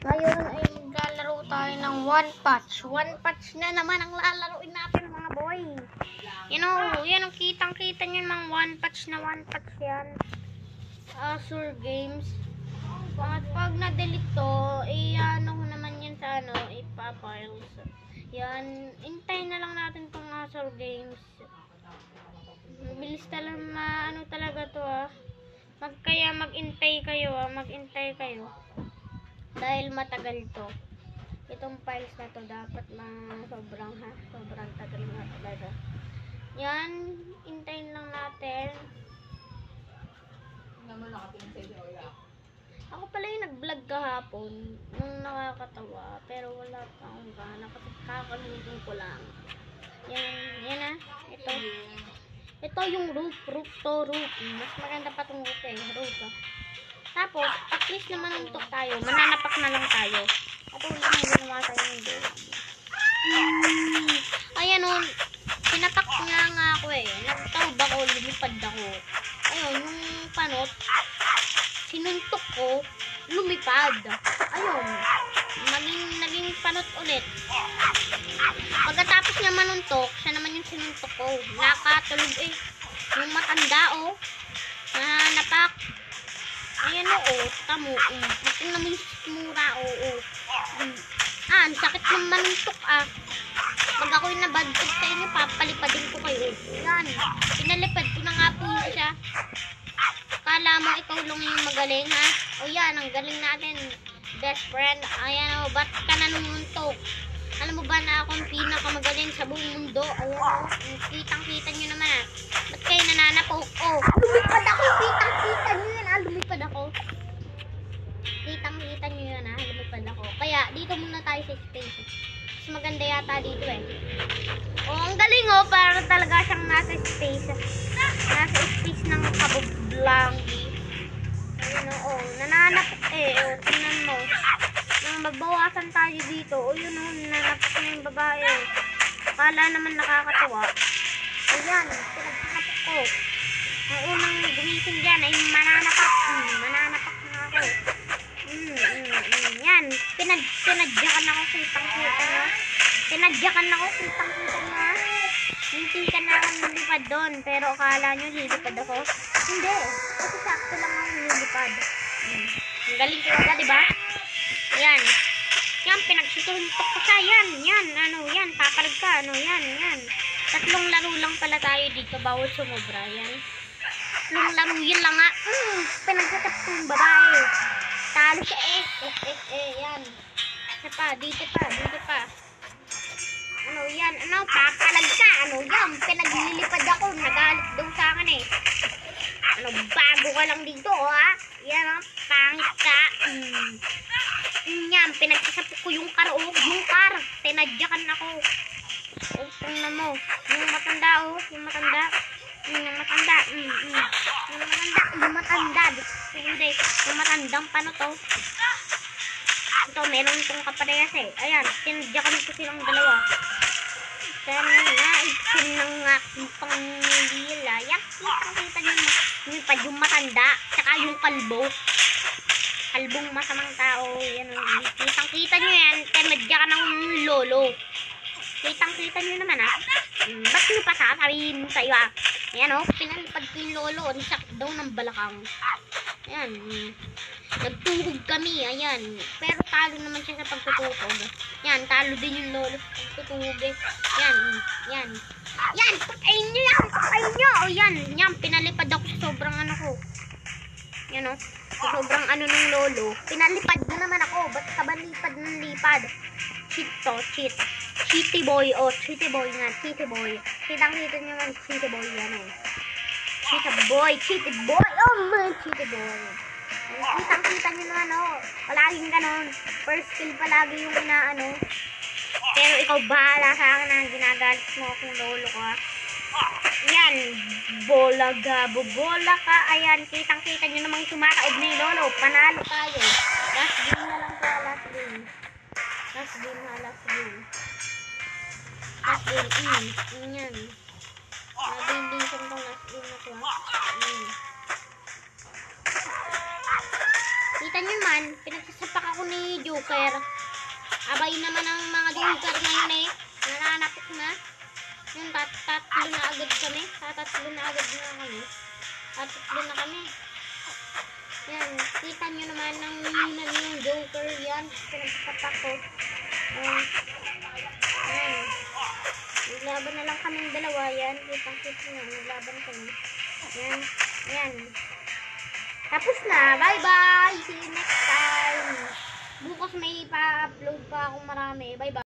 Ngayon ay maglalaro tayo ng One Punch. One Punch na naman ang lalaroin natin mga boy. You know, yan ang kitang-kita nyo mga One Punch na One Punch yan. Azure Games. At pag na-delete to, ano ko naman yan sa ipa-files. Yan, intay na lang natin tong Azure Games. Bilis talaga, talaga to Kaya mag-intay kayo dahil matagal to. Itong files na to dapat sobrang tagal na talaga. Yan, intayin lang natin. Ako pala yung nag-vlog kahapon nung nakakatawa, pero wala pa akong gana kasi kakalimutan ko lang. Yan ito yung roof. Mas maganda pa itong roof Tapos, at least na manuntok tayo. Mananapak na lang tayo. At ulit yung ginawa tayo yung doon. Ayan pinatak nga ako Nagtawb ako, lumipad ako. Ayun, yung panot, sinuntok ko, lumipad. Ayun, naging panot ulit. Pagkatapos niya manuntok, siya naman yung sinuntok ko. Nakatulog yung matanda napak. Ayan tamo. Tingnan mo yung mura ang sakit ng manuntok Pag ako'y nabadtog sa inyo, papalipadin ko kayo. Yan, pinalipad ko na nga po siya. Kala mo ikaw lang yung magaling yan, ang galing natin. Best friend, ayan ba't ka nanununtok? Alam mo ba na akong pinakamagaling sa buong mundo? Ayan kitang-kita nyo naman Ba't kayo nananapok? Lumipad ako, kitang-kita nyo yan lumipad ako. Kitang-kita nyo yan lumipad ako. Kaya dito muna tayo sa space. Mas maganda yata dito ang galing para talaga siyang nasa space. Nasa space ng kabublangi. Ayun nananapok tingnan mo. Nang mabawasan tayo dito, yun nananapok na yung babae. Akala naman nakakatawa. Ayan, pinagkakapok ko. Ang unang gumising dyan ay mananapak. Mananapak na ako. Yan, pinadyakan ako kitang-kita nyo. Pinadyakan ako kitang-kita nyo Hindi ka na akong nilipad doon. Pero akala nyo lilipad ako. Hindi, kasi sakto lang ako nilipad. Ang galing talaga, diba? Ayan. Yan, pinagsutuntok ko siya. Yan, papalag ka. Yan. Tatlong laro lang pala tayo dito. Bawal sumobra. Yan. Tatlong laro yun lang Pinagsatap ko yung babae. Talo siya yan. Dito pa. Yan, papalag ka. Yan, pinaglilipad ako. Nagalit daw sa akin bago ka lang dito Yan pangit ka. Yan, pinagsasapok ko yung car tinadyakan ako. Tingnan mo. Yung matanda Yung matanda. Yung matandang panot Ito, meron itong kaparehas Ayan, tinadyakan ko silang dalawa. Sana naipin ng aking pangilila. Yan, kita nyo yung matanda, tsaka yung kalbong masamang tao. Yan, kitang-kita nyo yan. Tinadyakan ng lolo. Kitang-kita nyo naman ba't nyo pa sasabihin sa'yo Ayan pinalipad ko yung lolo. Ang sakit daw ng balakang. Ayan, nagtuhog kami. Ayan, pero talo naman siya sa pagtutuhog. Yan, talo din yung lolo sa pagtutuhog Yan, pakain nyo yan, pinalipad ako sa sobrang ko. Yan sa sobrang ng lolo. Pinalipad na naman ako. Ba't ka ba lipad ng lipad? Cheat. Cheaty boy cheaty boy. Kitang-kita nyo man, cheaty boy yan Cheaty boy. Cheaty boy. Kitang-kita nyo naman palaging ganon. First kill palagi yung pero ikaw bahala sa akin ginagalit mo akong lolo ko Yan, bola ka. Ayan, kitang-kita nyo namang sumakaob na yung lolo. Panalo tayo. Last game na lang last game. Yan. Nabilisan tong last game na to Kita nyo man, pinagsasapak ako ni Joker. Abay naman ang mga Joker ngayon eh. Nananapit na. Yung tatlo na agad kami. Tatlo na kami. Yan. Kita nyo naman ng ninan yung Joker. Yan. Pinagpatak ko. Yan. Naglaban na lang kaming dalawa. Yan. Kitang-kita nyo. Naglaban kami. Yan. Yan. Tapos na. Bye-bye. See you next time. Bukas may pa-upload pa akong marami. Bye-bye.